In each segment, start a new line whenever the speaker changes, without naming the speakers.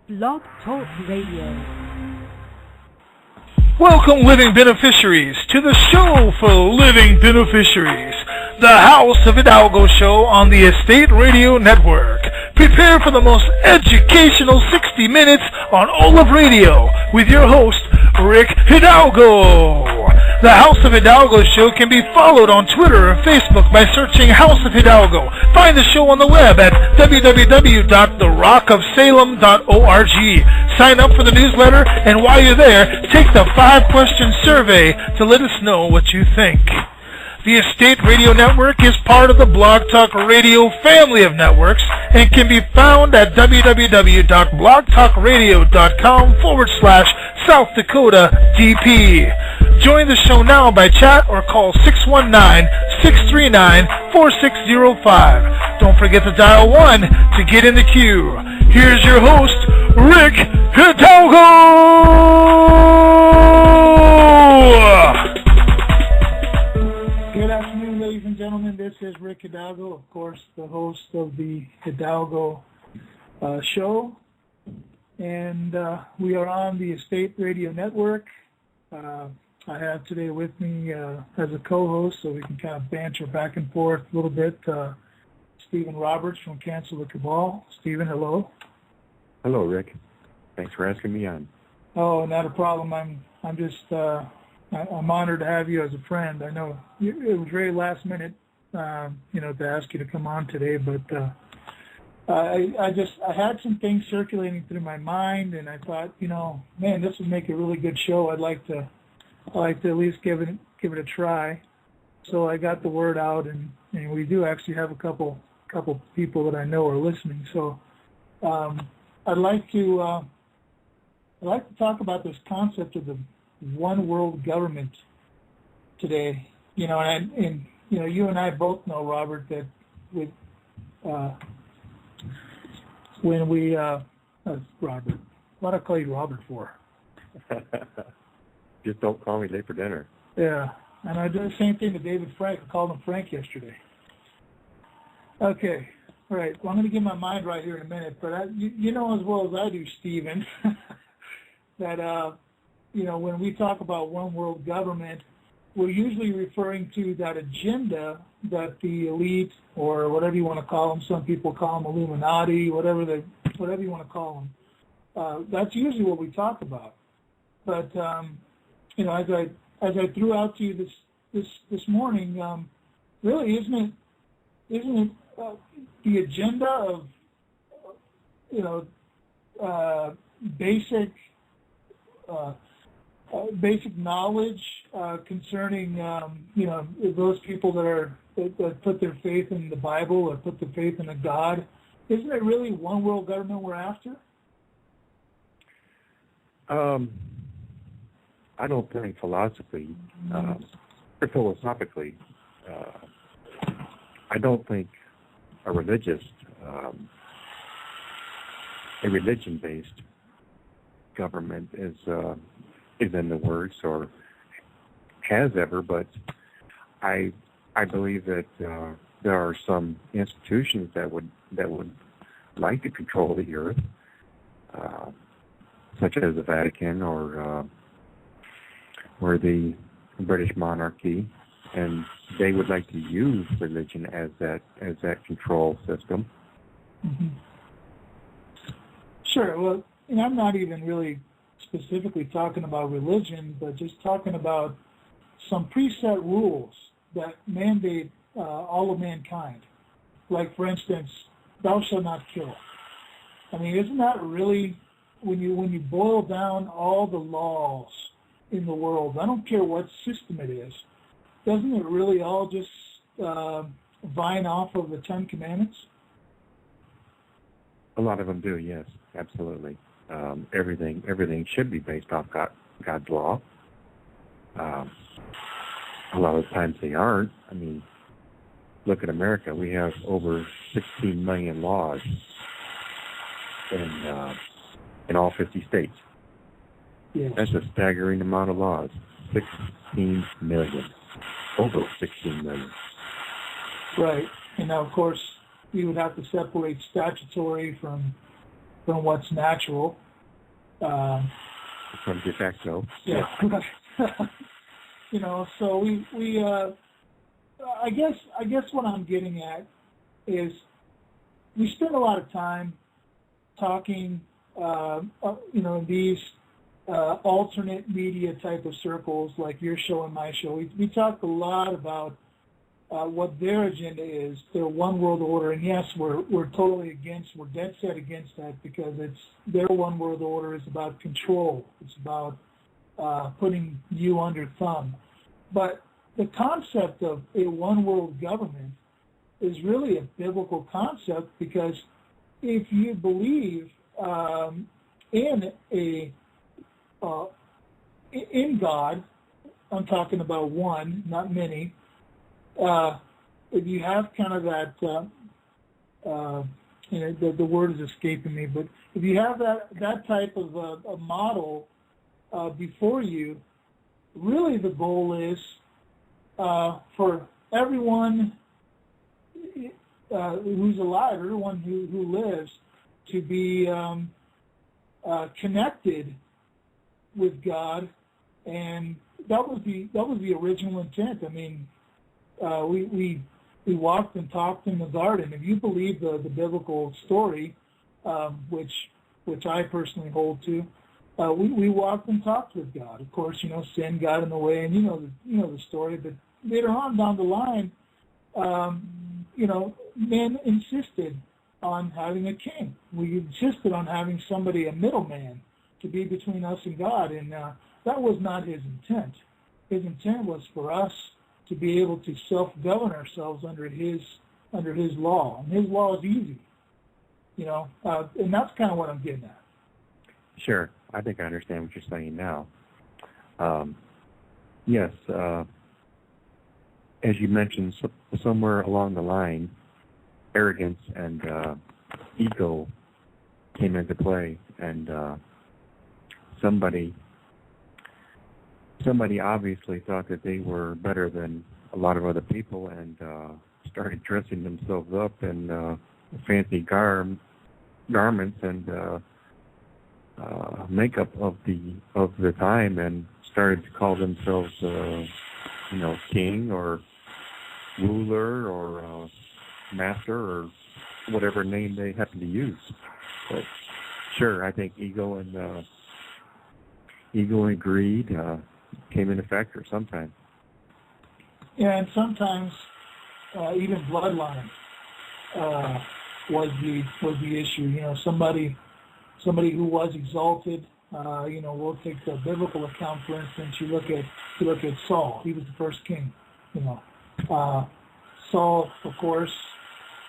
Blog Talk Radio.
Welcome, living beneficiaries, to the show for living beneficiaries, the House of Hidalgo show on the Estate Radio Network. Prepare for the most educational 60 minutes on all of radio with your host, Rick Hidalgo. The House of Hidalgo show can be followed on Twitter or Facebook by searching House of Hidalgo. Find the show on the web at www.therockofsalem.org. Sign up for the newsletter, and while you're there, take the 5-question survey to let us know what you think. The Estate Radio Network is part of the Blog Talk Radio family of networks and can be found at www.blogtalkradio.com/South Dakota DP. Join the show now by chat or call 619-639-4605. Don't forget to dial 1 to get in the queue. Here's your host, Rick Hidalgo!
Good afternoon, ladies and gentlemen. This is Rick Hidalgo, of course, the host of the Hidalgo show. And we are on the Estate Radio Network. I have today with me as a co-host, so we can kind of banter back and forth a little bit, Stephen Roberts from Cancel the Cabal. Stephen, hello.
Hello, Rick. Thanks for asking me on.
Oh, not a problem. I'm just I'm honored to have you as a friend. I know it was very last minute, to ask you to come on today, but I had some things circulating through my mind, and I thought, man, this would make a really good show. I'd like to at least give it a try. So I got the word out, and we do actually have a couple people that I know are listening. So I'd like to talk about this concept of the one world government today. You and I both know, Robert, that when we Robert, what do I call you Robert for?
Just don't call me late for dinner.
Yeah, and I did the same thing to David Frank. I called him Frank yesterday. Okay, all right. Well, I'm going to get my mind right here in a minute, but you know as well as I do, Stephen, that when we talk about one world government, we're usually referring to that agenda that the elite, or whatever you want to call them, some people call them Illuminati, whatever you want to call them. That's usually what we talk about. But as I threw out to you this morning, really isn't it the agenda of basic knowledge concerning those people that put their faith in the Bible or put their faith in a God? Isn't it really one world government we're after?
I don't think philosophically, I don't think a religion-based government is in the works or has ever, but I believe that there are some institutions that would like to control the earth, such as the Vatican or the British monarchy, and they would like to use religion as that control system.
Mm-hmm. Sure. Well, I'm not even really specifically talking about religion, but just talking about some preset rules that mandate all of mankind. Like, for instance, thou shalt not kill. I mean, isn't that really, when you boil down all the laws in the world, I don't care what system it is, doesn't it really all just vine off of the Ten Commandments?
A lot of them do, yes, absolutely. Everything should be based off God's law. A lot of times they aren't. I mean, look at America. We have over 16 million laws in all 50 states.
Yes.
That's a staggering amount of laws. 16 million. Over 16 million.
Right. And now, of course, we would have to separate statutory from what's natural.
From de facto.
Yeah. So we I guess what I'm getting at is we spend a lot of time talking, these alternate media type of circles like your show and my show. We talk a lot about what their agenda is, their one world order, and yes, we're dead set against that because their one world order is about control. It's about putting you under thumb. But the concept of a one world government is really a biblical concept because if you believe in God, I'm talking about one, not many. If you have kind of that, the word is escaping me, but if you have that type of a model before you, really the goal is for everyone who's alive, everyone who lives, to be connected with God, and that was the original intent. I mean, we walked and talked in the garden. If you believe the biblical story, which I personally hold to, we walked and talked with God. Of course, sin got in the way, and you know the story. But later on down the line, men insisted on having a king. We insisted on having somebody, a middleman, to be between us and God, and that was not his intent. His intent was for us to be able to self-govern ourselves under his law, and his law is easy, and that's kind of what I'm getting at.
Sure, I think I understand what you're saying now. Yes, as you mentioned, somewhere along the line, arrogance and ego came into play, and somebody obviously thought that they were better than a lot of other people and started dressing themselves up in fancy garments and makeup of the time, and started to call themselves king or ruler or master or whatever name they happen to use. But sure, I think ego and greed came into factor sometime.
Yeah, and sometimes even bloodline was the issue. Somebody who was exalted. We'll take the biblical account, for instance. You look at Saul. He was the first king. Saul, of course,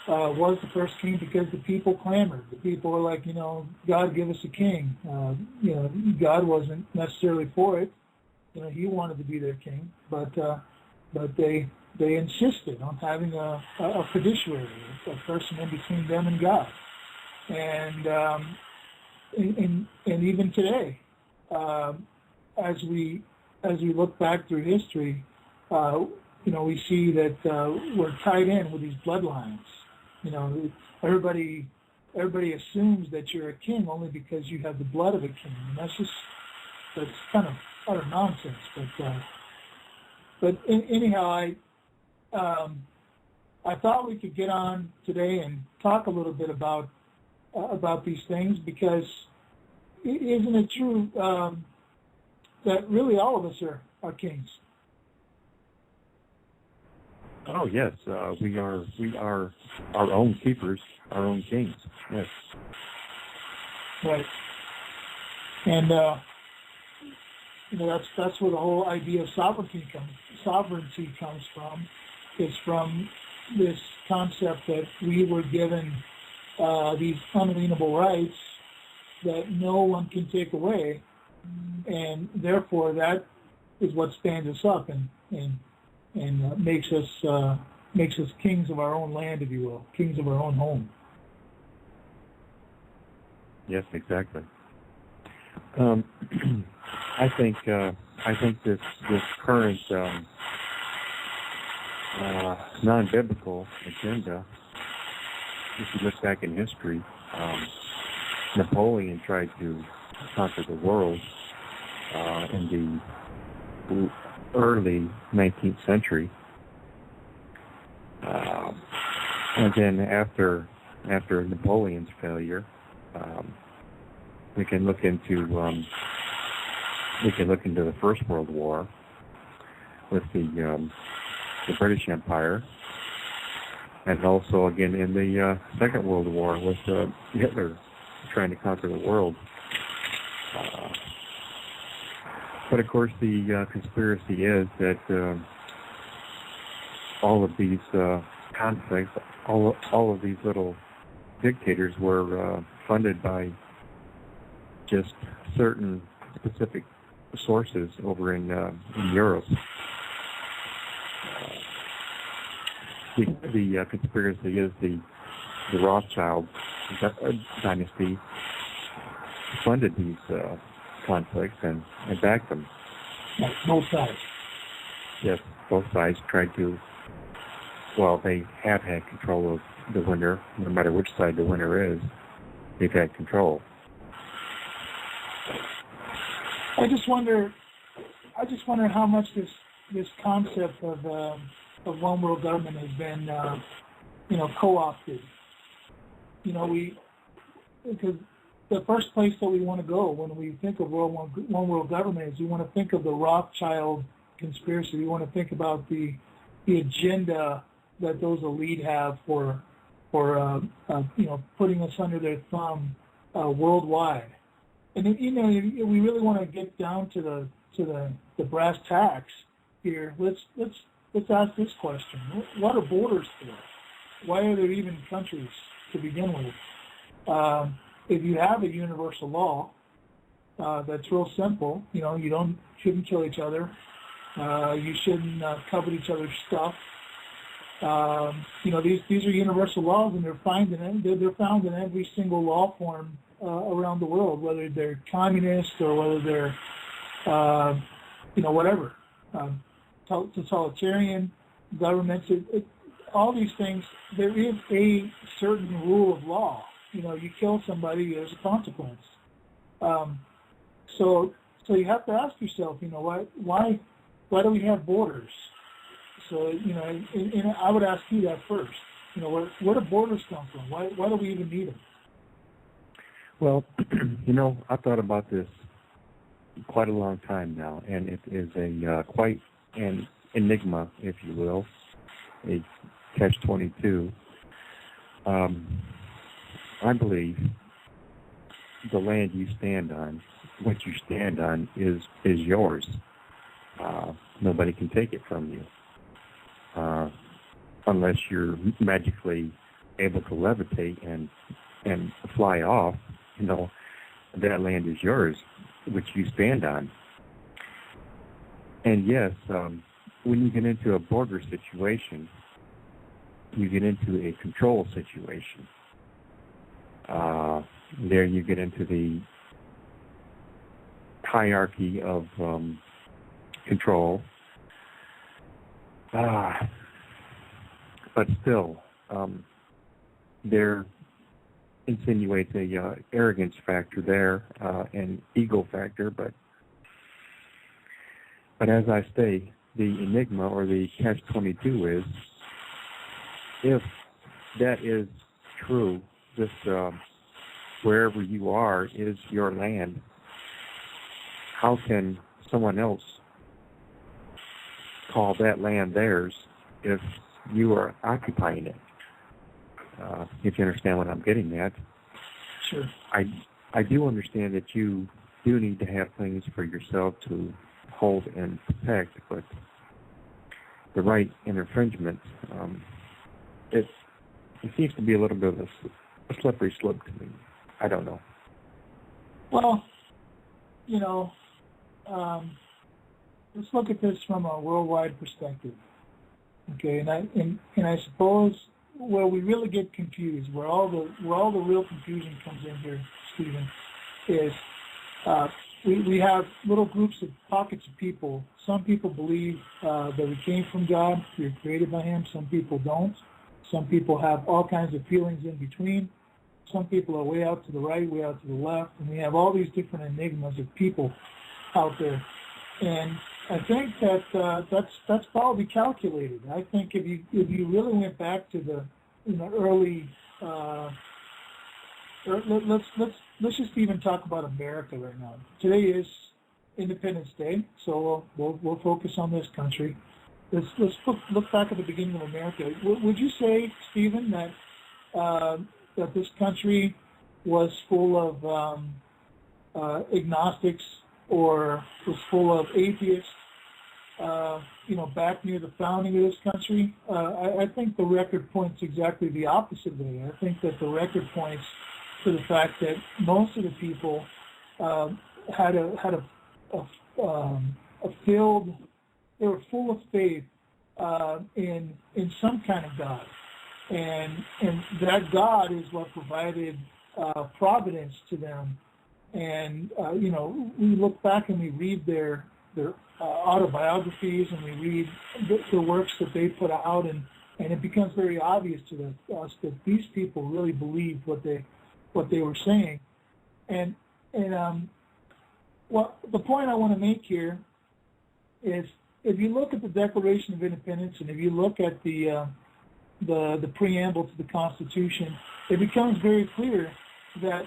was the first king because the people clamored. The people were like, God, give us a king. God wasn't necessarily for it. He wanted to be their king, but they insisted on having a fiduciary, a person in between them and God. And even today, as we look back through history, we see that we're tied in with these bloodlines. Everybody assumes that you're a king only because you have the blood of a king, and that's kind of utter nonsense. But anyhow, I thought we could get on today and talk a little bit about these things, because isn't it true that really all of us are kings?
Oh yes, we are our own keepers, our own kings. Yes.
Right. And that's where the whole idea of sovereignty comes from. It's from this concept that we were given these unalienable rights that no one can take away, and therefore that is what stands us up and makes us kings of our own land, if you will, kings of our own home.
Yes, exactly. I think this current non-biblical agenda, if you look back in history, Napoleon tried to conquer the world in the early 19th century. And then after Napoleon's failure, we can look into the First World War with the British Empire, and also again in the Second World War with Hitler trying to conquer the world. But of course, the conspiracy is that all of these conflicts, all of these little dictators were funded by just certain specific sources over in Europe. The conspiracy is the Rothschild dynasty funded these conflicts and backed them.
Both sides.
Yes, both sides tried to. Well, they have had control of the winner. No matter which side the winner is, they've had control.
I just wonder how much this concept of one world government has been, co-opted. Because the first place that we want to go when we think of one world government is we want to think of the Rothschild conspiracy. We want to think about the agenda that those elite have for putting us under their thumb worldwide. And then, we really want to get down to the brass tacks here. Let's ask this question: what are borders for? Why are there even countries to begin with? If you have a universal law that's real simple, you shouldn't kill each other. You shouldn't covet each other's stuff. These are universal laws, and they're found in every single law form around the world, whether they're communist or whether they're, whatever, totalitarian governments. All these things, there is a certain rule of law. You kill somebody, there's a consequence. So you have to ask yourself, why do we have borders? So, and I would ask you that first. Where do borders come from? Why do we even need them?
Well, I've thought about this quite a long time now, and it is a quite an enigma, if you will, a catch-22. I believe the land you stand on, what you stand on, is yours. Nobody can take it from you. Unless you're magically able to levitate and fly off, that land is yours, which you stand on. And yes, when you get into a border situation, you get into a control situation. There you get into the hierarchy of control. But still, there insinuates a arrogance factor there, an ego factor. But as I say, the enigma or the catch-22 is, if that is true, this wherever you are is your land, how can someone else call that land theirs if you are occupying it? If you understand what I'm getting at.
Sure.
I do understand that you do need to have things for yourself to hold and protect, but the right and infringement, it seems to be a little bit of a slippery slope to me. I don't know.
Well, let's look at this from a worldwide perspective. Okay, and I suppose where we really get confused, where all the real confusion comes in here, Stephen, is we have little groups of pockets of people. Some people believe that we came from God, we were created by Him. Some people don't. Some people have all kinds of feelings in between. Some people are way out to the right, way out to the left, and we have all these different enigmas of people out there. And I think that that's probably calculated. I think if you really went back to the early, let's just even talk about America right now. Today is Independence Day, so we'll focus on this country. Let's look back at the beginning of America. Would you say, Stephen, that this country was full of agnostics or was full of atheists? Back near the founding of this country, I think the record points exactly the opposite way. I think that the record points to the fact that most of the people had a filled. They were full of faith in some kind of God, and that God is what provided providence to them. And we look back and we read their autobiographies, and we read the works that they put out, and it becomes very obvious to us that these people really believed what they were saying. And well, the point I want to make here is, if you look at the Declaration of Independence and if you look at the preamble to the Constitution, it becomes very clear that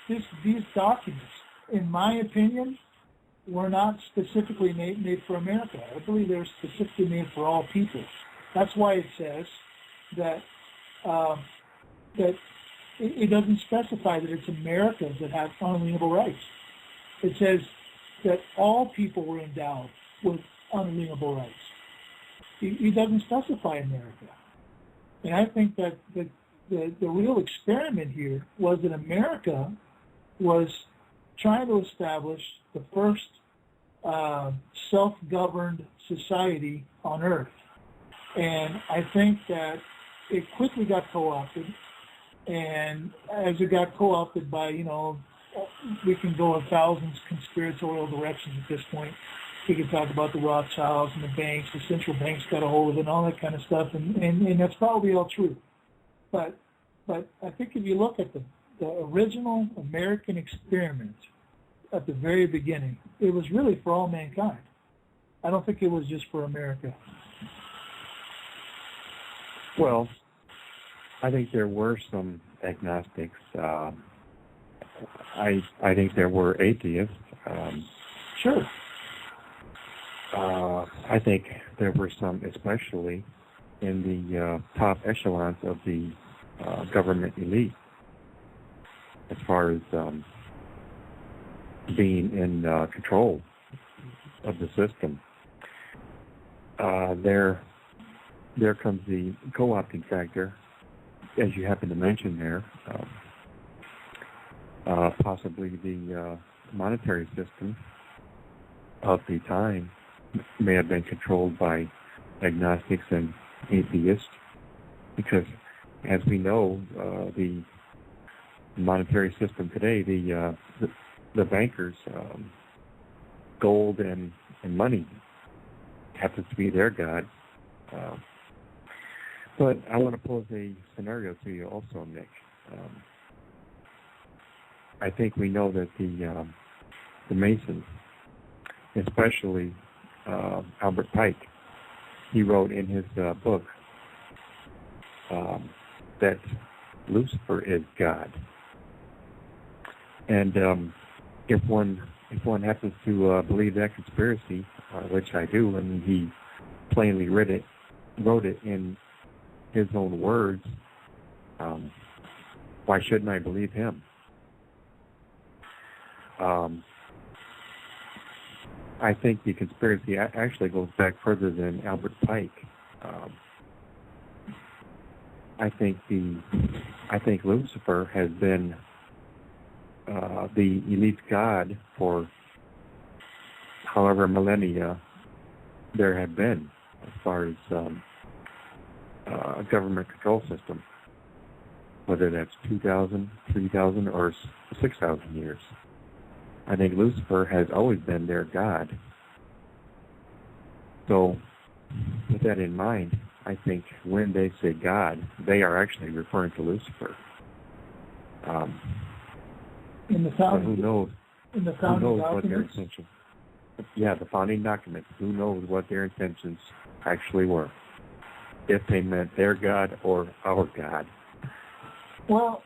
these documents, in my opinion, were not specifically made for America. I believe they were specifically made for all people. That's why it says that it doesn't specify that it's Americans that have unalienable rights. It says that all people were endowed with unalienable rights. It doesn't specify America. And I think that the real experiment here was that America was trying to establish the first self-governed society on Earth. And I think that it quickly got co-opted. And as it got co-opted by, we can go in thousands conspiratorial directions at this point. We can talk about the Rothschilds and the banks, the central banks got a hold of it, and all that kind of stuff. And that's probably all true. But I think if you look at the original American experiment at the very beginning, it was really for all mankind. I don't think it was just for America.
Well, I think there were some agnostics. I think there were atheists.
Sure.
I think there were some, especially in the top echelons of the government elite, as far as being in control of the system. There comes the co-opting factor, as you happen to mention there. Possibly the monetary system of the time may have been controlled by agnostics and atheists, because, as we know, the monetary system today, the bankers, gold and money happens to be their god. But I want to pose a scenario to you also, Nick. I think we know that the Masons, especially Albert Pike, he wrote in his book that Lucifer is God. And if one happens to believe that conspiracy, which I do, and he plainly wrote it in his own words, why shouldn't I believe him? I think the conspiracy actually goes back further than Albert Pike. I think Lucifer has been the elite god for however millennia there have been, as far as a government control system, whether that's 2,000, 3,000, or 6,000 years. I think Lucifer has always been their god. So, with that in mind, I think when they say God, they are actually referring to Lucifer.
In the
But
founding,
who knows?
in the
Who
founding
knows what their
documents.
intentions? Yeah, the founding documents. Who knows what their intentions actually were? If they meant their God or our God.
Well,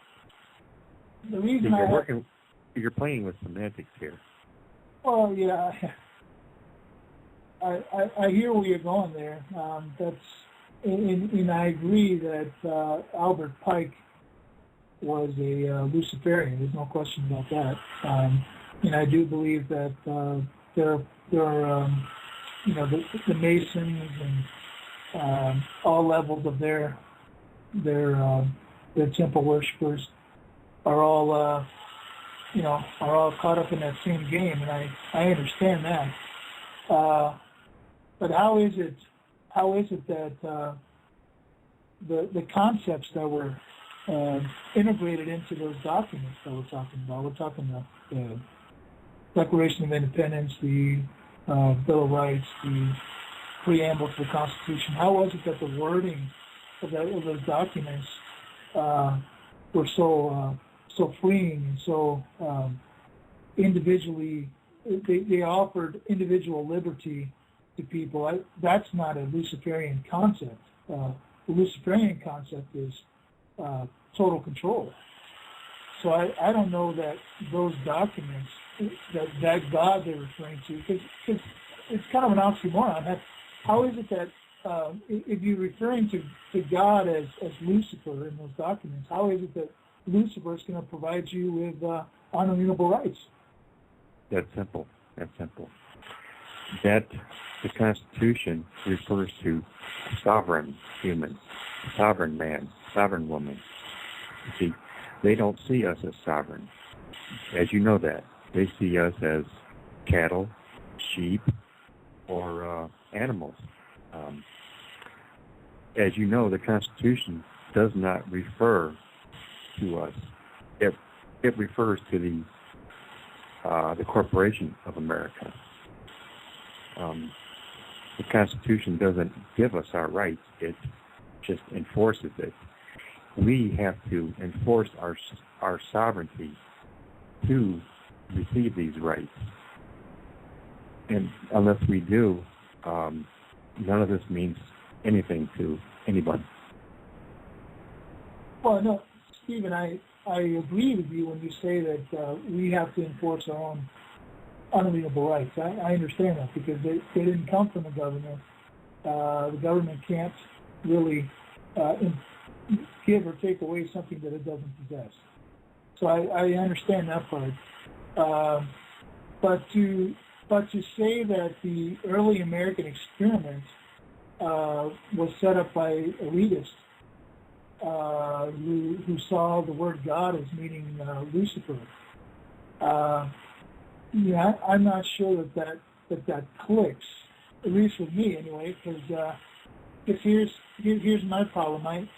the
See,
reason
you're playing with semantics here.
well, yeah, I hear where you're going there. And I agree that Albert Pike was a Luciferian. There's no question about that. And I do believe that there are the Masons and all levels of their temple worshippers are all caught up in that same game, and I understand that. But how is it that the concepts that were integrated into those documents that we're talking about? We're talking about the Declaration of Independence, the Bill of Rights, the preamble to the Constitution. How was it that the wording of those documents were so freeing and so individually? They offered individual liberty to people. That's not a Luciferian concept. The Luciferian concept is total control. So I don't know that those documents, that God they're referring to, because it's kind of an oxymoron. How is it that if you're referring to God as Lucifer in those documents, how is it that Lucifer is going to provide you with unalienable rights?
That's simple. That the Constitution refers to sovereign human, sovereign man, sovereign woman. See, they don't see us as sovereign. As you know that. They see us as cattle, sheep, or animals. As you know, the Constitution does not refer to us. It refers to the corporation of America. The Constitution doesn't give us our rights. It just enforces it. We have to enforce our sovereignty to receive these rights. And unless we do, none of this means anything to anybody.
Well, no, Stephen, I agree with you when you say that we have to enforce our own unalienable rights. I understand that because they didn't come from the government. The government can't really give or take away something that it doesn't possess. So I understand that part. But to say that the early American experiment was set up by elitists who saw the word God as meaning Lucifer. I'm not sure that clicks, at least with me anyway. Because here's my problem.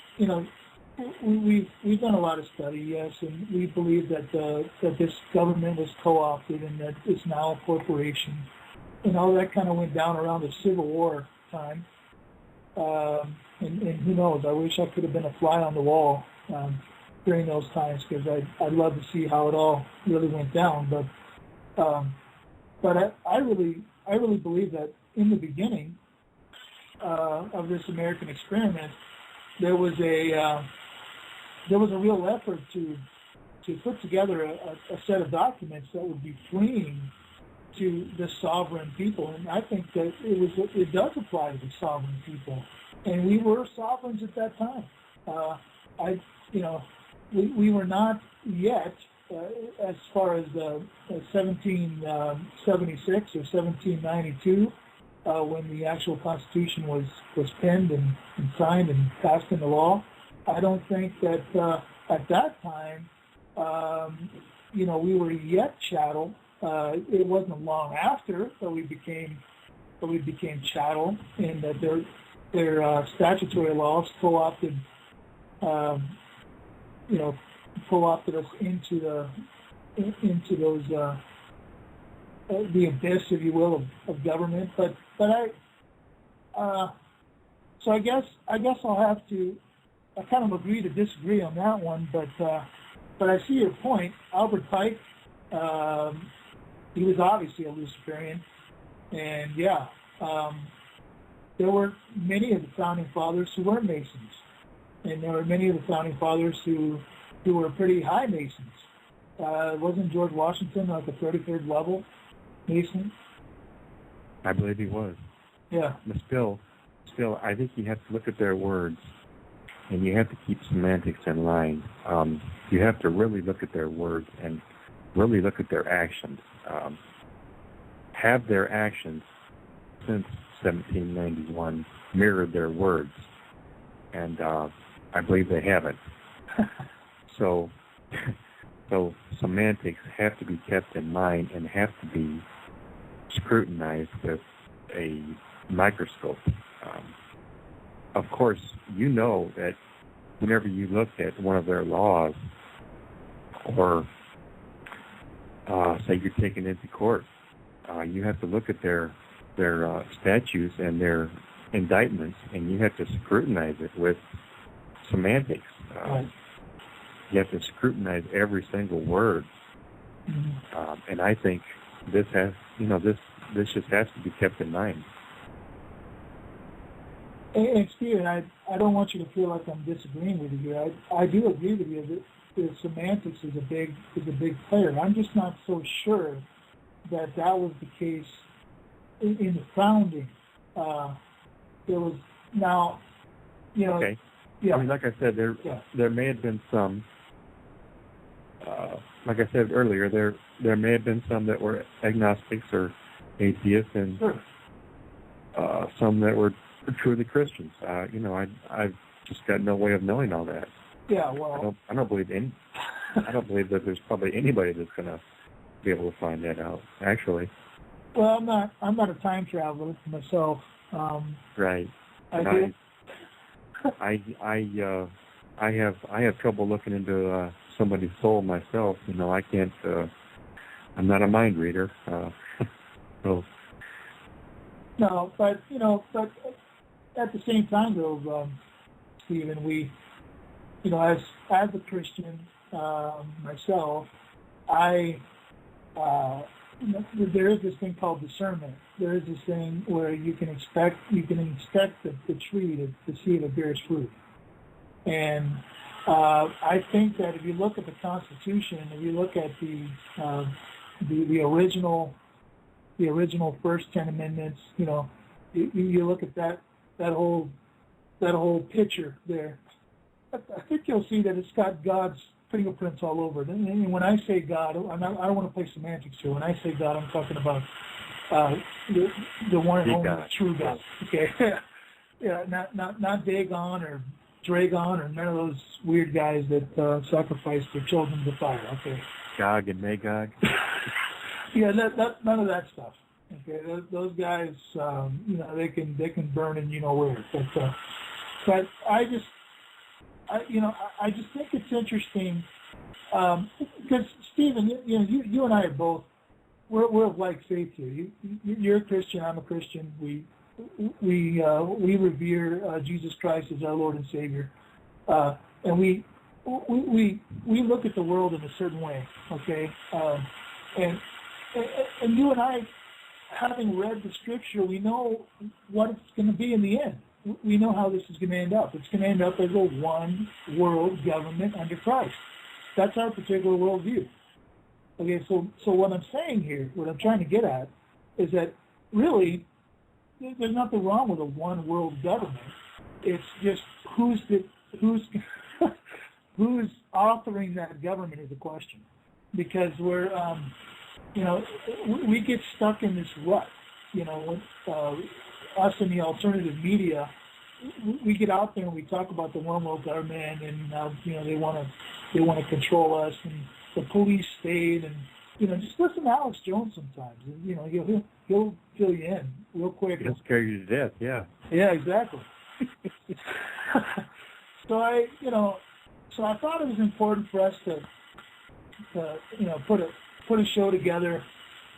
We've done a lot of study, yes, and we believe that this government was co-opted and that it's now a corporation. And all that kind of went down around the Civil War time. And who knows? I wish I could have been a fly on the wall during those times because I'd love to see how it all really went down. But I really believe that in the beginning of this American experiment, there was a real effort to put together a set of documents that would be freeing to the sovereign people, and I think that it does apply to the sovereign people, and we were sovereigns at that time. We were not yet as far as 1776 or 1792 when the actual Constitution was penned and signed and passed into law. I don't think that at that time, we were yet chattel. It wasn't long after that we became chattel, and that their statutory laws co-opted us into those the abyss, if you will, of government. But so I guess I'll have to. I kind of agree to disagree on that one, but but I see your point. Albert Pike, he was obviously a Luciferian, and there were many of the founding fathers who weren't Masons, and there were many of the founding fathers who were pretty high Masons. Wasn't George Washington like a 33rd level Mason?
I believe he was.
Yeah.
But still, I think you have to look at their words, and you have to keep semantics in line. You have to really look at their words and really look at their actions. Have their actions since 1791 mirrored their words? And I believe they haven't. So semantics have to be kept in mind and have to be scrutinized with a microscope. Of course, you know that whenever you look at one of their laws, or say you're taken into court, you have to look at their statutes and their indictments, and you have to scrutinize it with semantics.
Right.
You have to scrutinize every single word,
Mm-hmm.
and I think this just has to be kept in mind.
And Steven, I don't want you to feel like I'm disagreeing with you here. I do agree with you that the semantics is a big player. I'm just not so sure that was the case in the founding. There was now,
Okay.
Yeah.
I mean, like I said, there may have been some. Like I said earlier, there may have been some that were agnostics or atheists, and
Sure.
Some that were truly Christians. I've just got no way of knowing all that.
Yeah. Well,
I don't believe that there's probably anybody that's going to be able to find that out. Actually.
Well, I'm not a time traveler myself.
Right.
I
have trouble looking into somebody's soul myself. I can't. I'm not a mind reader. So.
No, but at the same time, though, Stephen, we, as a Christian myself, there is this thing called discernment. There is this thing where you can inspect the tree to see if it bears fruit. And I think that if you look at the Constitution, if you look at the original first 10 amendments, you look at that whole picture there, I think you'll see that it's got God's fingerprints all over it. And when I say God, I don't want to play semantics here. When I say God, I'm talking about the one and only true God. Okay, yeah, not Dagon or Dragon or none of those weird guys that sacrifice their children to fire. Okay,
Gog and Magog.
Yeah, none of that stuff. Okay, those guys, they can burn in where. But I just think it's interesting because Stephen, you and I are both we're of like faith here. You're a Christian, I'm a Christian. We revere Jesus Christ as our Lord and Savior, and we look at the world in a certain way. Okay, and you and I, having read the Scripture, we know what it's going to be in the end. We know how this is going to end up. It's going to end up as a one world government under Christ. That's our particular worldview. Okay, so what I'm saying here, what I'm trying to get at, is that really there's nothing wrong with a one world government. It's just who's authoring that government is the question, because we're we get stuck in this rut. Us in the alternative media, we get out there and we talk about the one world government, and they want to control us, and the police state, and just listen to Alex Jones sometimes. He'll fill you in real quick.
He'll scare you to death. Yeah.
Yeah, exactly. So I thought it was important for us to put a show together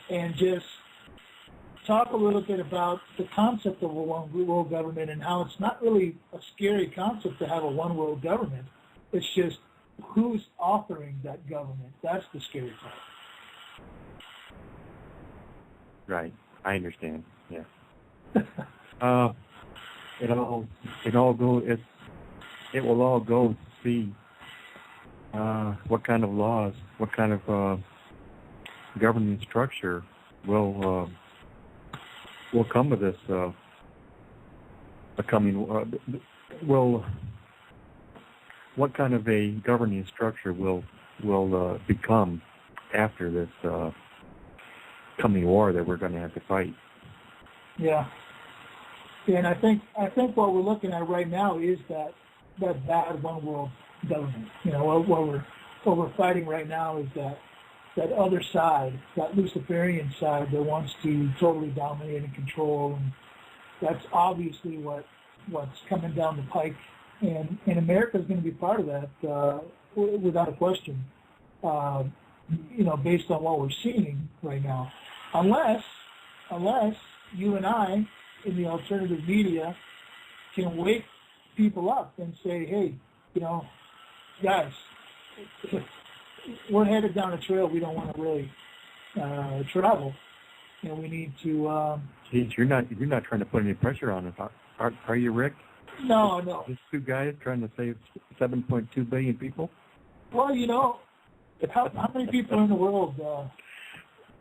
and just talk a little bit about the concept of a one world government and how it's not really a scary concept to have a one world government. It's just who's authoring that government? That's the scary part.
Right. I understand. Yeah. It will all go to see what kind of laws, what kind of governing structure will come with this what kind of a governing structure will become after this coming war that we're going to have to fight.
Yeah. Yeah, and I think what we're looking at right now is that bad one world government. You know, what we're fighting right now is that other side, that Luciferian side that wants to totally dominate and control, and that's obviously what's coming down the pike, and America is going to be part of that without a question. You know, based on what we're seeing right now, unless you and I in the alternative media can wake people up and say, hey, you know, guys, we're headed down a trail we don't want to really travel, and we need to.
Geez, you're not trying to put any pressure on us, are you, Rick?
No.
Just two guys trying to save 7.2 billion people.
Well, you know, how many people in the world?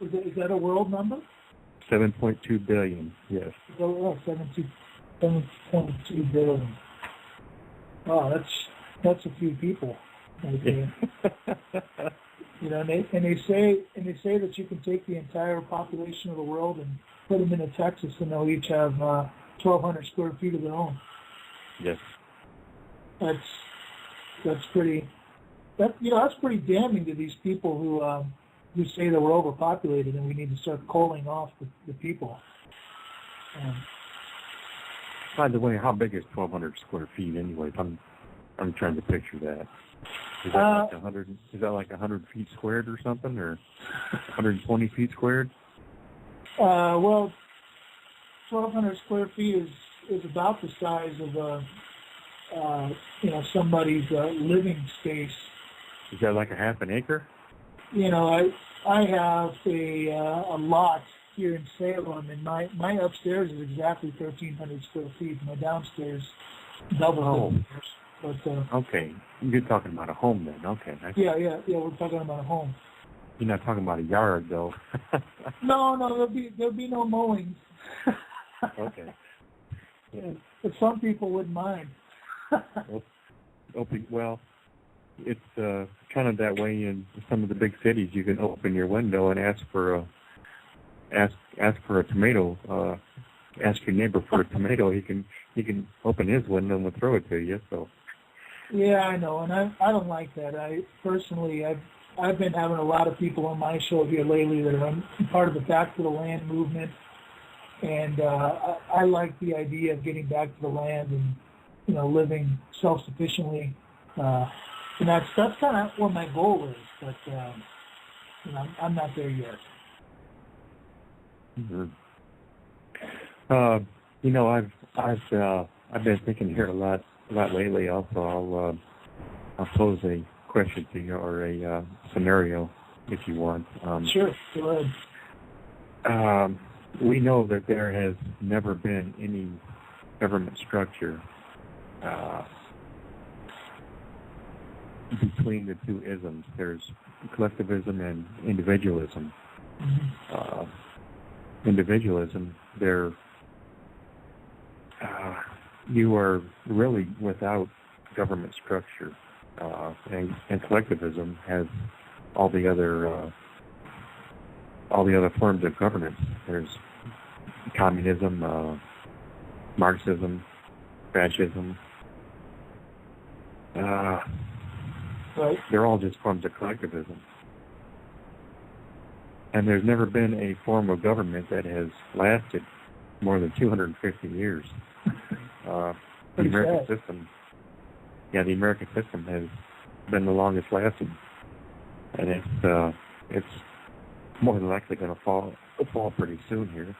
Is that a world number?
7.2 billion. Yes.
Oh, 7.2 billion. Wow, that's a few people. Right there. You know, and they say that you can take the entire population of the world and put them into Texas, and they'll each have 1,200 square feet of their own.
Yes.
That's pretty. That's pretty damning to these people who say that we're overpopulated and we need to start calling off the people.
By the way, how big is 1,200 square feet anyway? I'm trying to picture that. Is that like 100? Is that like 100 feet squared or something, or 120 feet squared?
Well, 1,200 square feet is about the size of somebody's living space.
Is that like a half an acre?
You know, I have a lot here in Salem, and my upstairs is exactly 1,300 square feet. My downstairs double that. But
okay, you're talking about a home then. Okay.
Yeah. We're talking about a home.
You're not talking about a yard, though.
No, there'll be no mowing.
Okay.
Yeah, but some people wouldn't mind.
Well, it's kind of that way in some of the big cities. You can open your window and ask for a tomato. Ask your neighbor for a tomato. He can open his window and we'll throw it to you. So.
Yeah, I know, and I don't like that. I've been having a lot of people on my show here lately that are part of the Back to the Land movement, and I like the idea of getting back to the land and, you know, living self-sufficiently. And that's kind of what my goal is, but you know, I'm not there yet.
Mm-hmm. You know, I've been thinking here a lot lately. Also, I'll pose a question to you, or a scenario, if you want.
Sure, go ahead.
We know that there has never been any government structure between the two isms. There's collectivism and individualism.
Mm-hmm.
Individualism, you are really without government structure, and collectivism has all the other forms of governance. There's communism, Marxism, fascism.
Right.
They're all just forms of collectivism. And there's never been a form of government that has lasted more than 250 years. The American system, the American system has been the longest lasting, and it's more than likely going to fall pretty soon here.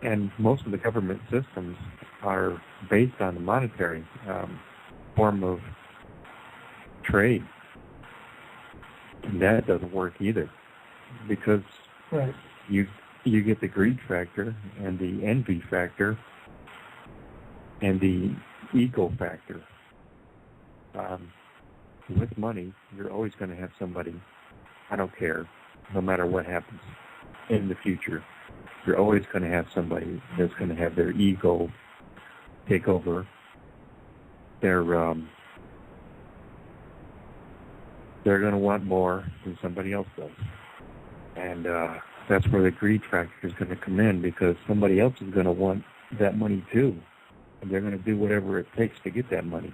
And most of the government systems are based on the monetary form of trade. And that doesn't work either, because
right.
you get the greed factor and the envy factor and the ego factor. With money, you're always going to have somebody, I don't care, no matter what happens in the future, you're always going to have somebody that's going to have their ego take over. They're going to want more than somebody else does. And that's where the greed factor is going to come in, because somebody else is going to want that money too. And they're going to do whatever it takes to get that money.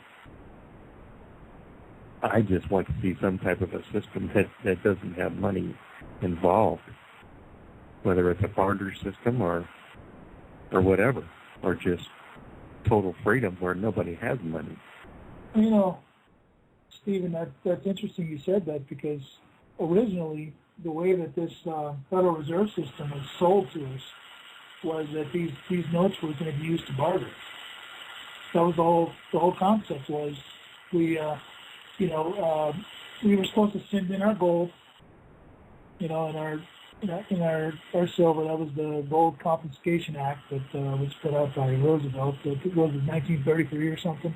I just want to see some type of a system that doesn't have money involved, whether it's a barter system or whatever, or just total freedom where nobody has money.
You know, Stephen, that's interesting you said that, because originally the way that this Federal Reserve System was sold to us was that these notes were going to be used to barter. That was the whole concept was we were supposed to send in our gold, in our silver. That was the Gold Confiscation Act that was put out by Roosevelt. It was in 1933 or something.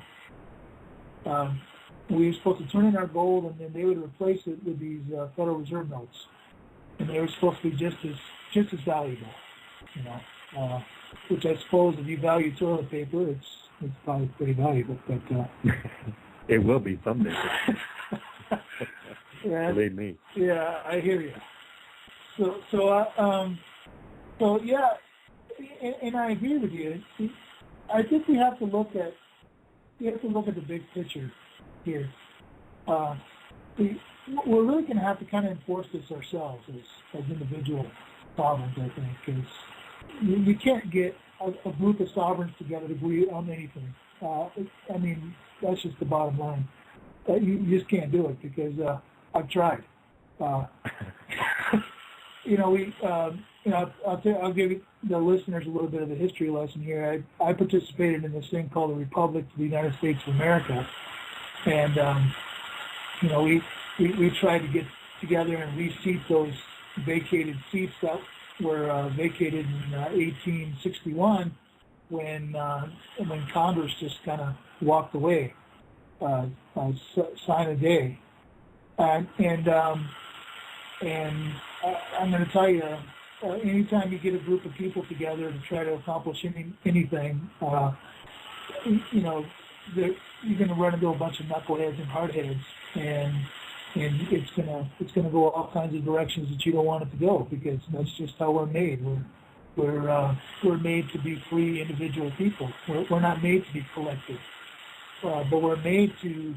We were supposed to turn in our gold, and then they would replace it with these Federal Reserve notes, and they were supposed to be just as valuable, which I suppose if you value toilet paper, it's probably pretty valuable, but.
It will be someday.
Yeah,
believe me.
Yeah, I hear you. So yeah, and I agree with you. I think we have to look at the big picture here. We're really going to have to kind of enforce this ourselves as individual sovereigns, I think, because you can't get a group of sovereigns together to agree on anything. I mean, that's just the bottom line. You just can't do it, because I've tried. I'll give the listeners a little bit of a history lesson here. I participated in this thing called the Republic of the United States of America, and we tried to get together and reseat those vacated seats that were vacated in 1861 when Congress just kind of walked away, sign a day, and I'm going to tell you, anytime you get a group of people together to try to accomplish anything, you're going to run into a bunch of knuckleheads and hardheads, and it's going to go all kinds of directions that you don't want it to go, because that's just how we're made. We're made to be free individual people. We're not made to be collective, but we're made to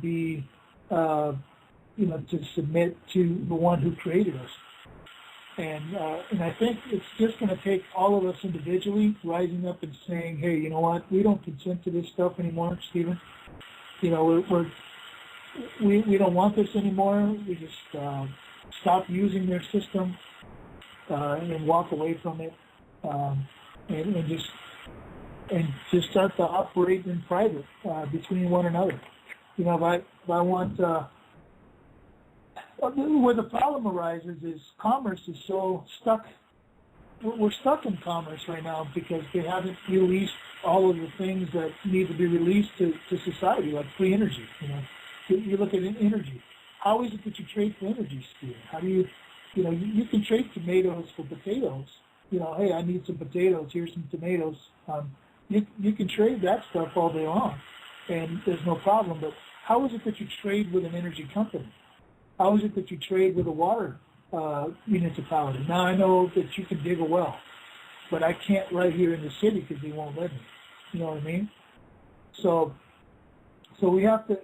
be to submit to the one who created us. And I think it's just going to take all of us individually rising up and saying, hey, you know what? We don't consent to this stuff anymore, Stephen. We don't want this anymore. We just stop using their system and walk away from it, and just start to operate in private between one another. If I want. Where the problem arises is commerce is so stuck. We're stuck in commerce right now because they haven't released all of the things that need to be released to society, like free energy. You look at energy. How is it that you trade for energy, Steve? How do you can trade tomatoes for potatoes. Hey, I need some potatoes. Here's some tomatoes. You can trade that stuff all day long, and there's no problem. But how is it that you trade with an energy company? How is it that you trade with a water municipality? Now, I know that you can dig a well, but I can't right here in the city because they won't let me. You know what I mean? So we have to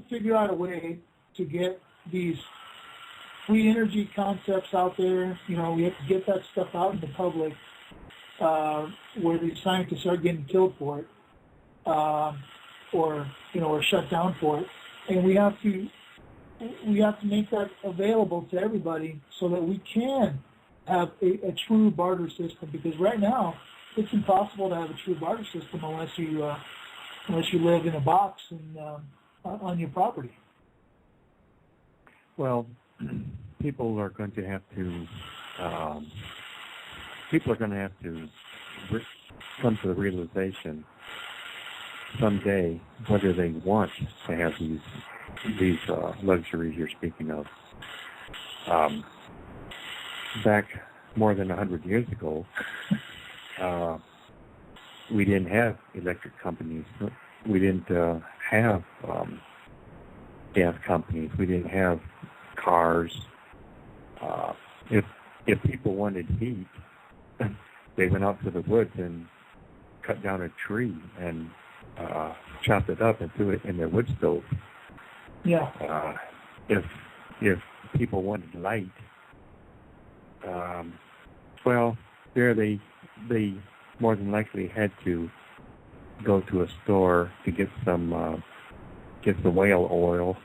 figure out a way to get these free energy concepts out there. We have to get that stuff out in the public where these scientists are getting killed for it, or shut down for it, and we have to make that available to everybody so that we can have a true barter system, because right now it's impossible to have a true barter system unless you unless you live in a box and on your property.
Well, people are going to have to come to the realization someday whether they want to have these luxuries you're speaking of. Back more than 100 years ago, we didn't have electric companies. We didn't have gas companies. We didn't have cars. If people wanted heat, they went out to the woods and cut down a tree and chopped it up and threw it in their wood stove.
Yeah.
If people wanted light, well, there they more than likely had to go to a store to get some whale oil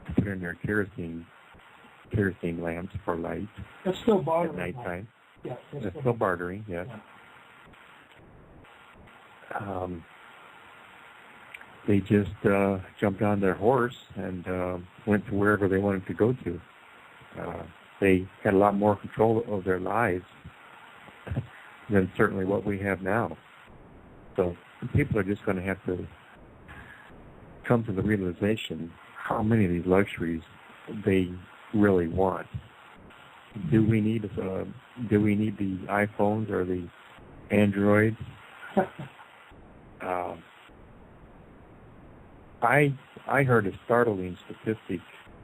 to put in their kerosene lamps for light.
That's still bartering.
At nighttime.
Yeah,
that's still bartering. Yes.
Yeah.
They just jumped on their horse and went to wherever they wanted to go to. They had a lot more control of their lives than certainly what we have now. So people are just going to have to come to the realization how many of these luxuries they really want. Do we need the iPhones or the Androids? I heard a startling statistic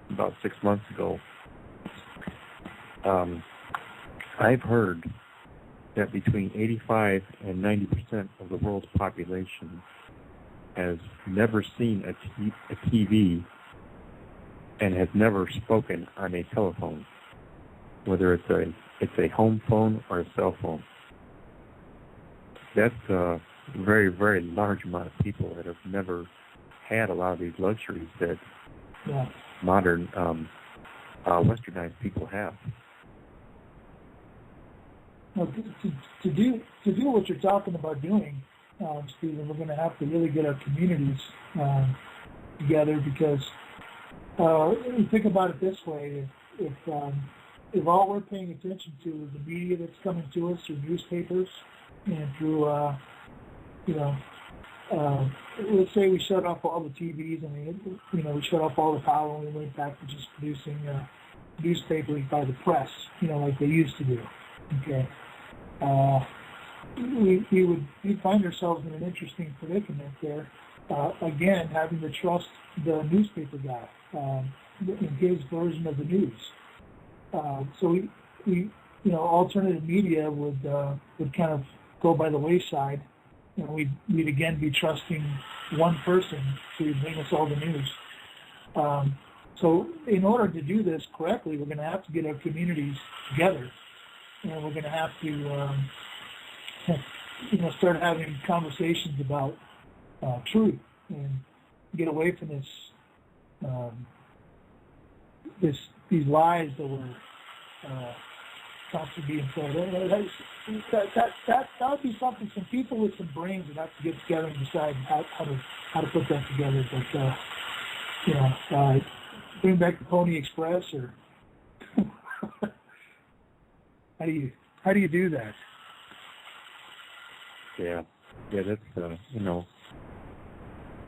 about 6 months ago. I've heard that between 85 and 90% of the world's population has never seen a TV and has never spoken on a telephone, whether it's a home phone or a cell phone. That's a very, very large amount of people that have never had a lot of these luxuries that modern westernized people have.
Well, to do what you're talking about doing, Stephen, we're going to have to really get our communities together, because you think about it this way: if all we're paying attention to is the media that's coming to us through newspapers and through let's say we shut off all the TVs and we shut off all the power and we went back to just producing newspapers by the press, like they used to do. Okay. We'd find ourselves in an interesting predicament there. Again, having to trust the newspaper guy in his version of the news. So we alternative media would kind of go by the wayside, and we'd again be trusting one person to bring us all the news. So in order to do this correctly, we're going to have to get our communities together. And we're going to have to, start having conversations about truth and get away from these lies that we're constantly being told. That would be something. Some people with some brains would have to get together and decide how to put that together. But bring back the Pony Express, or. How do you do that?
Yeah, that's when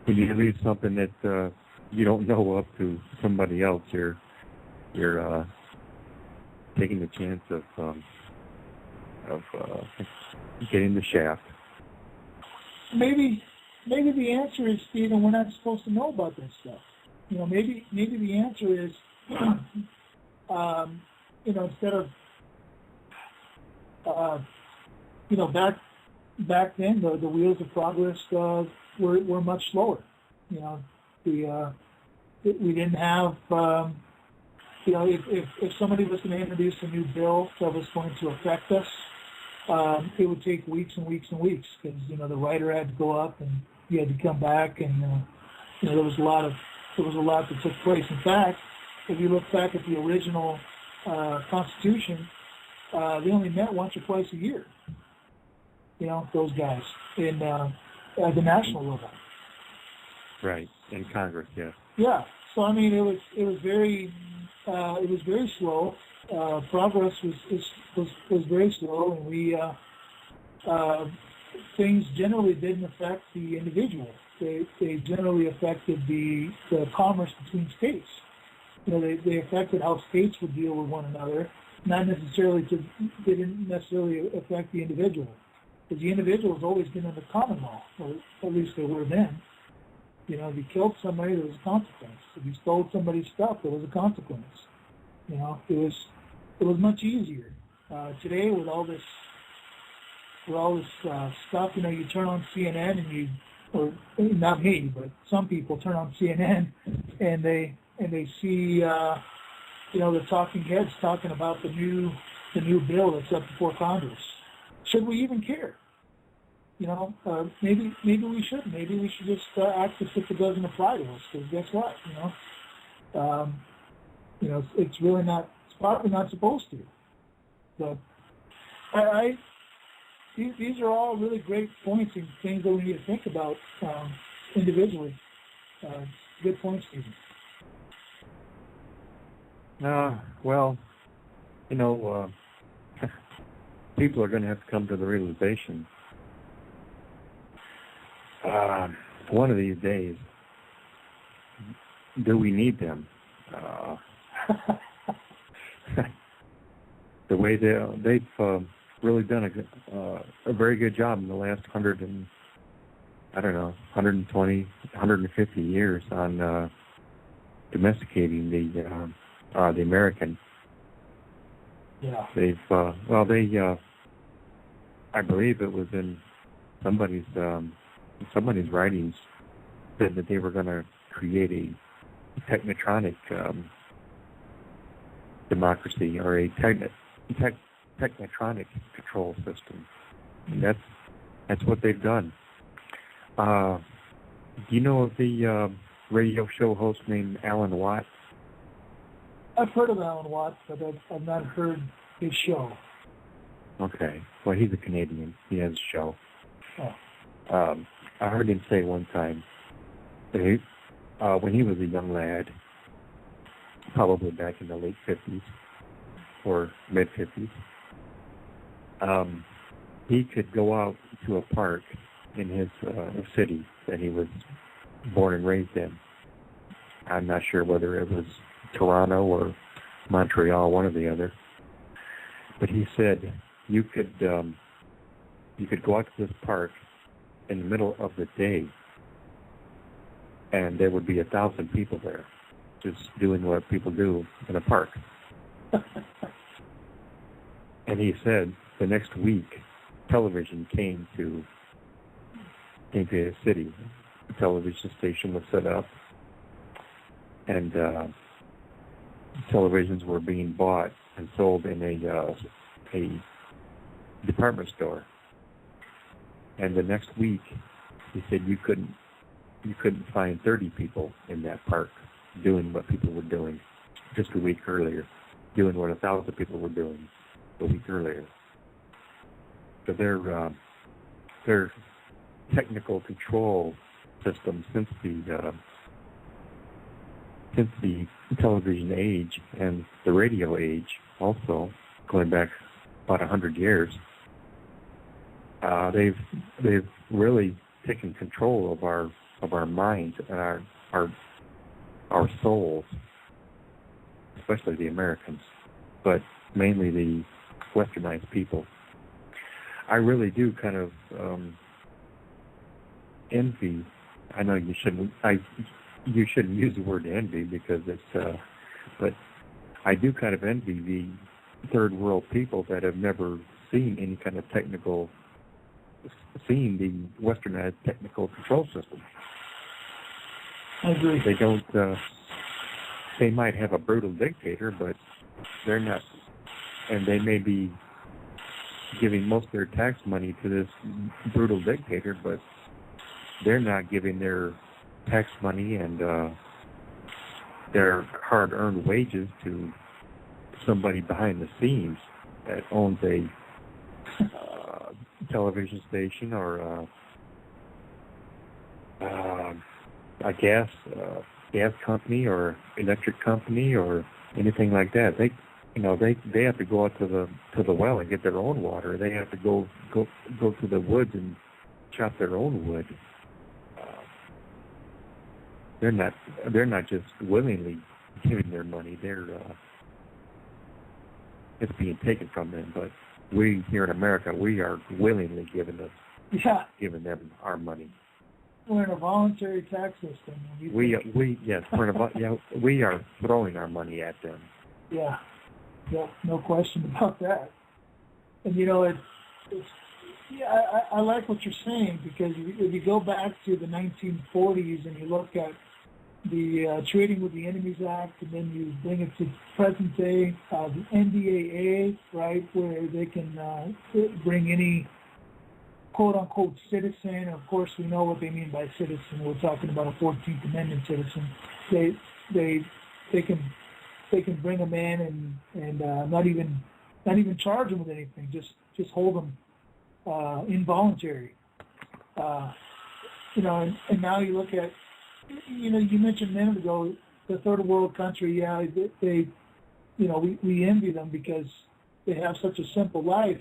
you leave something that you don't know up to somebody else, you're taking the chance of getting the shaft.
Maybe the answer is, Stephen, we're not supposed to know about this stuff. Maybe the answer is, instead of back then, the wheels of progress were much slower. We didn't have, if somebody was going to introduce a new bill that was going to affect us, it would take weeks and weeks and weeks, because the writer had to go up and he had to come back, and there was a lot that took place. In fact, if you look back at the original Constitution, they only met once or twice a year. Those guys at the national level.
Right. In Congress, yes.
Yeah. So I mean, it was very slow. Progress was very slow, and we things generally didn't affect the individual. They generally affected the commerce between states. You know, they affected how states would deal with one another. They didn't necessarily affect the individual, because the individual has always been under common law, or at least they were then. You know, if you killed somebody, there was a consequence. If you stole somebody's stuff, there was a consequence. You know, it was much easier. Today, with all this stuff, you know, you turn on CNN or not me, but some people turn on CNN and they see, you know, the talking heads talking about the new bill that's up before Congress. Should we even care? You know, maybe we shouldn't. Maybe we should just act as if it doesn't apply to us. Because guess what? You know, it's really not. It's probably not supposed to. But these are all really great points and things that we need to think about individually. Good points, Stephen.
Well, you know, people are going to have to come to the realization one of these days, do we need them? The way they've really done a very good job in the last 120, 150 years on domesticating the American.
Yeah.
I believe it was in somebody's writings said that they were going to create a technotronic democracy, or a technotronic control system. And that's what they've done. Do you know of the radio show host named Alan Watts?
I've heard of Alan Watts, but I've not heard his show.
Okay. Well, he's a Canadian. He has a show.
Oh.
I heard him say one time that when he was a young lad, probably back in the late 50s or mid-50s, he could go out to a park in his city that he was born and raised in. I'm not sure whether it was Toronto or Montreal, one or the other. But he said you could go out to this park in the middle of the day, and there would be 1,000 people there, just doing what people do in a park. And he said the next week, television came to his city. The television station was set up, and televisions were being bought and sold in a department store. And the next week, he said you couldn't find 30 people in that park doing what people were doing just a week earlier, doing what 1,000 people were doing a week earlier. So their technical control system since the television age and the radio age, also going back about 100 years, they've really taken control of our minds and our souls, especially the Americans, but mainly the westernized people. I really do kind of envy. I know you shouldn't use the word envy because it's, but I do kind of envy the third world people that have never seen any kind of seen the westernized technical control system.
I agree.
They don't, they might have a brutal dictator, but they're not, and they may be giving most of their tax money to this brutal dictator, but they're not giving their tax money and their hard-earned wages to somebody behind the scenes that owns a television station or a gas company or electric company or anything like that. They have to go out to the well and get their own water. They have to go to the woods and chop their own wood. They're not just willingly giving their money. It's being taken from them. But we here in America, we are willingly giving them our money.
We're in a voluntary tax system.
We are throwing our money at them.
Yeah, no question about that. And I like what you're saying, because if you go back to the 1940s and you look at the Trading with the Enemies Act, and then you bring it to present day, the NDAA, right, where they can bring any quote-unquote citizen. Of course, we know what they mean by citizen. We're talking about a 14th Amendment citizen. They can bring them in and not even charge them with anything. Just hold them involuntary. And now you look at, you mentioned a minute ago, the third world country. Yeah, they we envy them because they have such a simple life.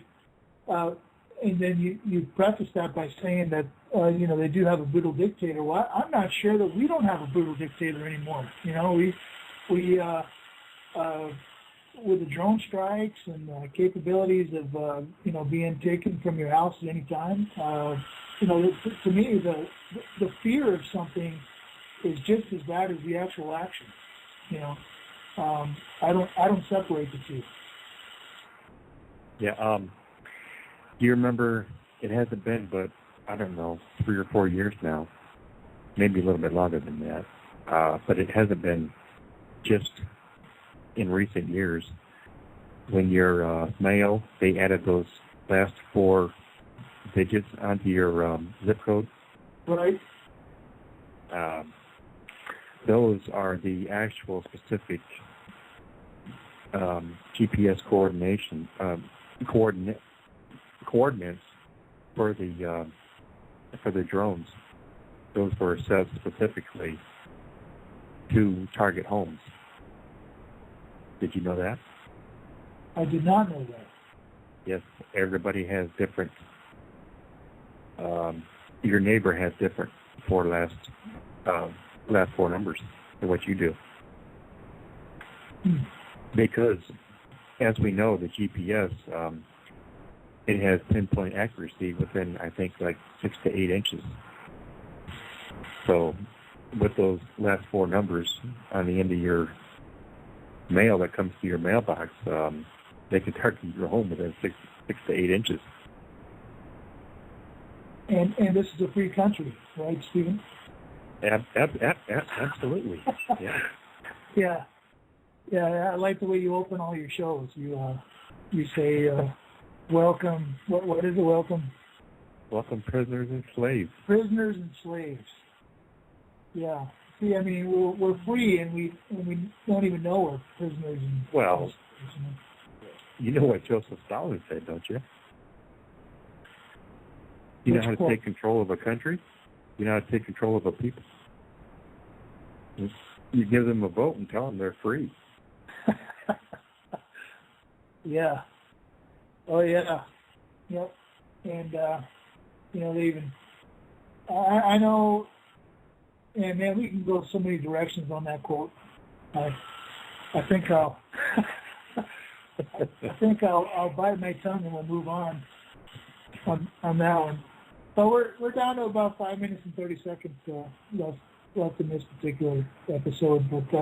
And then you preface that by saying that, they do have a brutal dictator. Well, I'm not sure that we don't have a brutal dictator anymore. We with the drone strikes and capabilities of, being taken from your house at any time, to me, the fear of something is just as bad as the actual action. I don't separate the two.
Yeah. Do you remember, it hasn't been, but I don't know, 3 or 4 years now, maybe a little bit longer than that, but it hasn't been just in recent years, when your mail, they added those last 4 digits onto your zip code.
Right.
Those are the actual specific GPS coordinates for the drones. Those were set specifically to target homes. Did you know that?
I did not know that.
Yes, everybody has different. Your neighbor has different last 4 numbers than what you do. Because, as we know, the GPS, it has pinpoint accuracy within, I think, like 6 to 8 inches. So, with those last 4 numbers on the end of your mail that comes to your mailbox, they can target your home within 6 to 8 inches.
And this is a free country, right, Stephen?
Absolutely. Yeah.
Yeah. I like the way you open all your shows. You say, welcome. What is it? Welcome.
Welcome, prisoners and slaves.
Prisoners and slaves. Yeah. See, I mean, we're free, and we don't even know we're prisoners and
slaves. You know what Joseph Stalin said, don't you? You know how to take control of a country? You know how to take control of a people? You give them a vote and tell them they're free.
Yeah. Oh, yeah. Yep. And, they even... I know... And, man, we can go so many directions on that quote. I think I'll... I'll bite my tongue and we'll move on that one. But we're down to about 5 minutes and 30 seconds left in this particular episode. But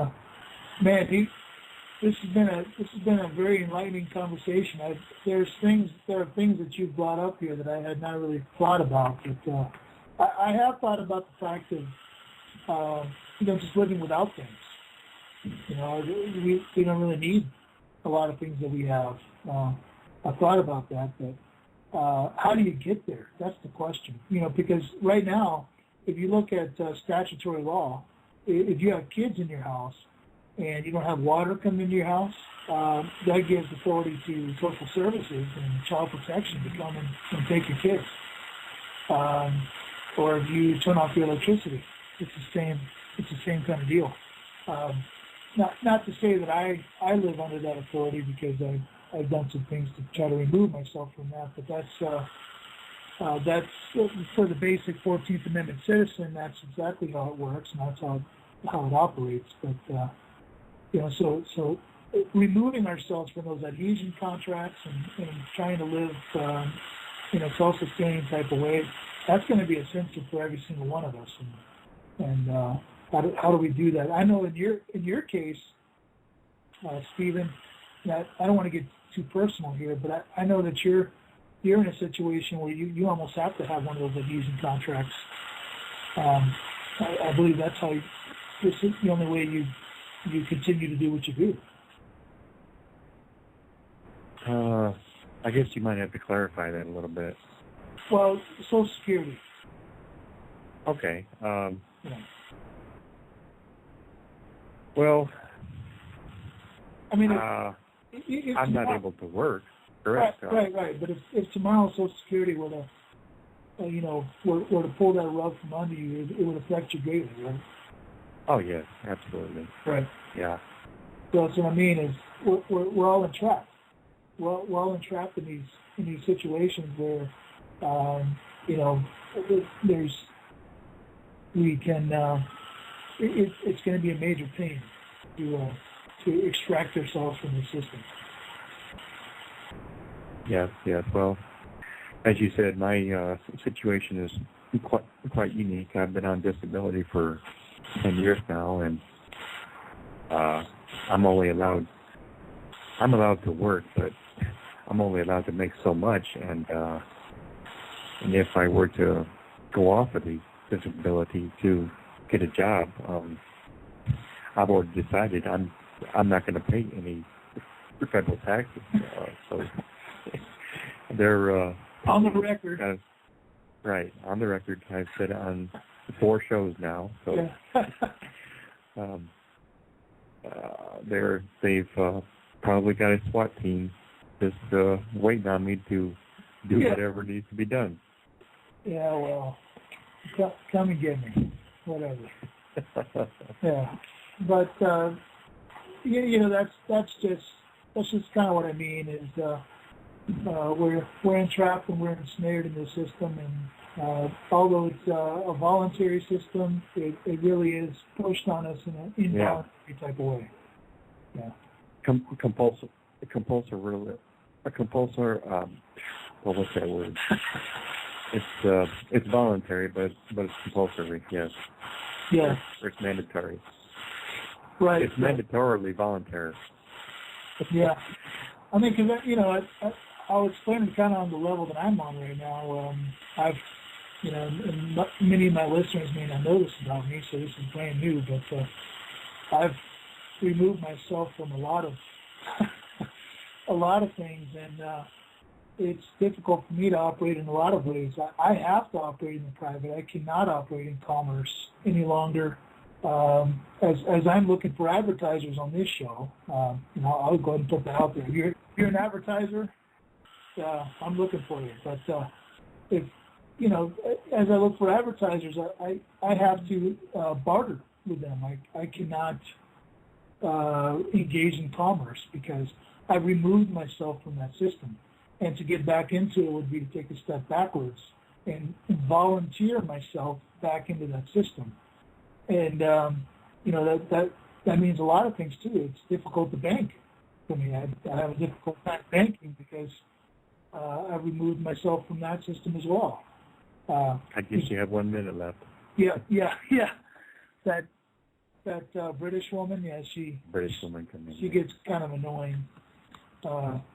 man, this has been a very enlightening conversation. There are things that you've brought up here that I had not really thought about. But I have thought about the fact of just living without things. We don't really need a lot of things that we have. I've thought about that, but how do you get there? That's the question. Because right now, if you look at statutory law, if you have kids in your house and you don't have water coming into your house, that gives authority to social services and child protection to come and take your kids. Or if you turn off the electricity. it's the same kind of deal. Not to say that I live under that authority, because I've done some things to try to remove myself from that, but that's for the basic 14th Amendment citizen. That's exactly how it works, and that's how it operates. But so removing ourselves from those adhesion contracts and trying to live self-sustaining type of way, that's going to be essential for every single one of us. And how do we do that? I know in your case, Stephen, that I don't want to get too personal here, but I know that you're in a situation where you almost have to have one of those adhesion contracts. I believe that's how this is the only way you continue to do what you do.
I guess you might have to clarify that a little bit.
Well, Social Security.
Okay.
Yeah.
Well,
I mean,
I'm not able to work. Correct.
Right. But if tomorrow Social Security were to, were to pull that rug from under you, it would affect you greatly, right?
Oh yes, absolutely.
Right.
Yeah.
So that's what I mean is we're all entrapped. We're all entrapped in these situations where it's going to be a major pain to extract ourselves from the system.
Yes. Well, as you said, my situation is quite unique. I've been on disability for 10 years now, and I'm allowed to work, but I'm only allowed to make so much. And if I were to go off of the disability to get a job, I've already decided I'm not going to pay any federal taxes. So they're
on the record.
Right, on the record. I've said it on 4 shows now. So they've probably got a SWAT team just waiting on me to do whatever needs to be done.
Yeah, well, come and get me, whatever. Yeah, but that's just kind of what I mean is we're entrapped and we're ensnared in the system, and although it's a voluntary system, it really is pushed on us in an involuntary type of way. Yeah.
Compulsory. Well, what's that word? It's voluntary, but it's compulsory. Yes.
Yeah.
It's mandatory.
Right.
It's mandatorily voluntary.
Yeah. I mean, because I'll explain it kind of on the level that I'm on right now. I've, and many of my listeners may not know this about me, so this is brand new, but I've removed myself from a lot of things, and it's difficult for me to operate in a lot of ways. I have to operate in the private. I cannot operate in commerce any longer. As I'm looking for advertisers on this show, I'll go ahead and put that out there. You're an advertiser, I'm looking for you. But if as I look for advertisers, I have to barter with them. I cannot engage in commerce because I've removed myself from that system. And to get back into it would be to take a step backwards and volunteer myself back into that system. And that means a lot of things too. It's difficult to bank for me. I have a difficult time banking because I've removed myself from that system as well.
I guess you have 1 minute left.
Yeah. That British woman,
British woman coming in.
She gets kind of annoying.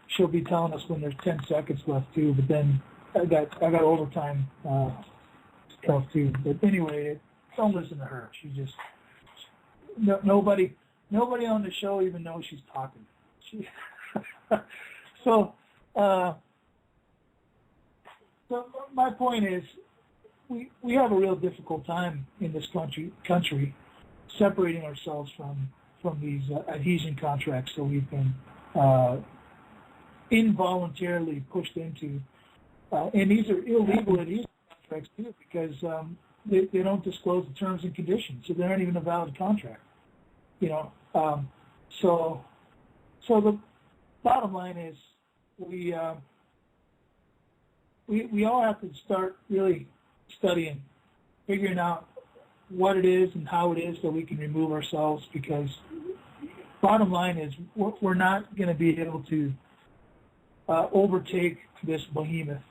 She'll be telling us when there's 10 seconds left too, but then I got overtime stuff too. But anyway, don't listen to her. She just nobody on the show even knows she's talking. So my point is, we have a real difficult time in this country separating ourselves from these adhesion contracts that we've been involuntarily pushed into, and these are illegal adhesion contracts too, because they don't disclose the terms and conditions, so they aren't even a valid contract. So the bottom line is we all have to start really studying, figuring out what it is and how it is that we can remove ourselves, because bottom line is we're not going to be able to overtake this behemoth,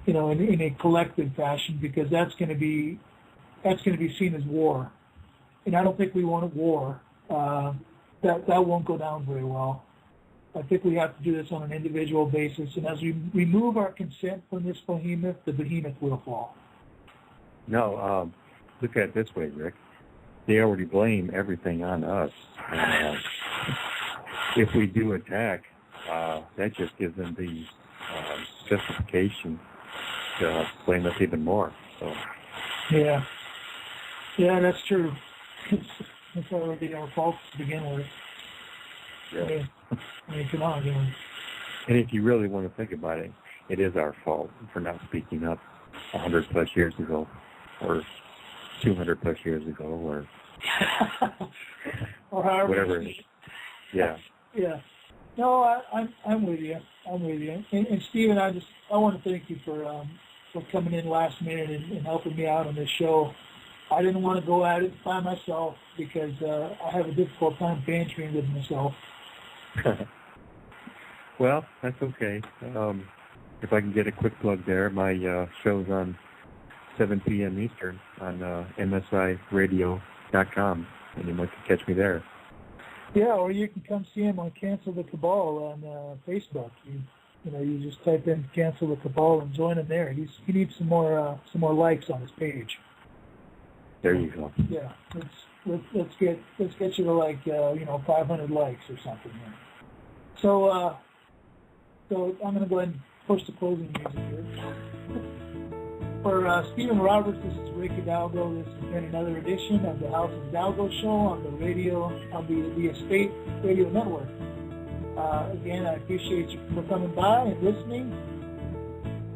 in a collective fashion, because that's going to be seen as war, and I don't think we want a war. That won't go down very well. I think we have to do this on an individual basis, and as we remove our consent from this behemoth, the behemoth will fall.
No, look at it this way, Rick. They already blame everything on us. If we do attack, that just gives them the justification to blame us even more. So.
Yeah, that's true. It's already our fault to begin with.
Yeah.
I mean, come on, man.
And if you really want to think about it, it is our fault for not speaking up 100 plus years ago, or 200 plus years ago, or
or however.
Whatever. Yeah.
Yeah. No, I'm with you. And Stephen, I want to thank you for coming in last minute and helping me out on this show. I didn't want to go at it by myself because I have a difficult time bantering with myself.
Well, that's okay. If I can get a quick plug there, my show's on 7 p.m. Eastern on msiradio.com, and you might catch me there.
Yeah, or you can come see him on Cancel the Cabal on Facebook. You just type in Cancel the Cabal and join him there. He needs some more likes on his page.
There you go.
Yeah, let's get you to 500 likes or something. Yeah. So I'm going to go ahead and push the closing music here. For Stephen Roberts, this is Rick Hidalgo. This has been another edition of the House of Hidalgo show on the radio, on the Estate Radio Network. Again, I appreciate you for coming by and listening.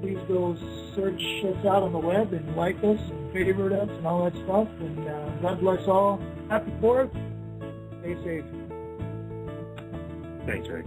Please go search us out on the web and like us and favorite us and all that stuff. And God bless all. Happy 4th. Stay safe.
Thanks, Rick.